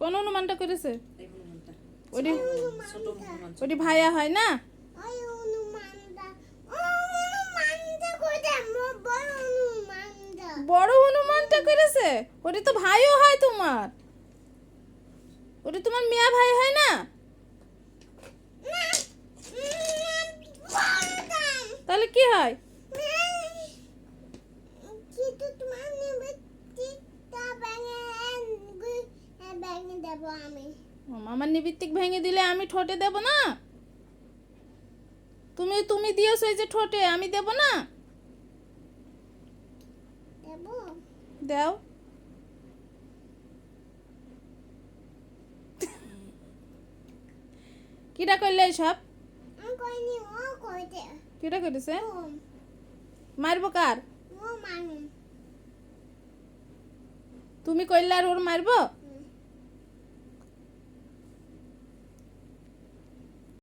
কোন হনুমানটা করেছে? এই হনুমানটা ওটি ছোট হনুমান ওটি ভাইয়া হয় না? ওই হনুমানটা করে বড় হনুমানটা। বড় হনুমানটা করেছে? ওটি তো ভাইও হয় তোমার। ওটি তোমার মিয়া ভাই হয় না? তাহলে কি হয়? কিন্তু তোমার নেবে টিকটা ব্যাঙে দেবো আমি। আমার নিবৃত্তিক ভেঙে দিলে আমি ঠোঁটে দেব না? তুমি তুমি দিয়েছো এই যে ঠোঁটে, আমি দেব না? দেবো। দাও। কিটা করলে সব? আমি কইনি, ও কইতে। কিটা করেছে? ও মারবো কার? ও মানু। তুমি কইলে আর ওর মারবো?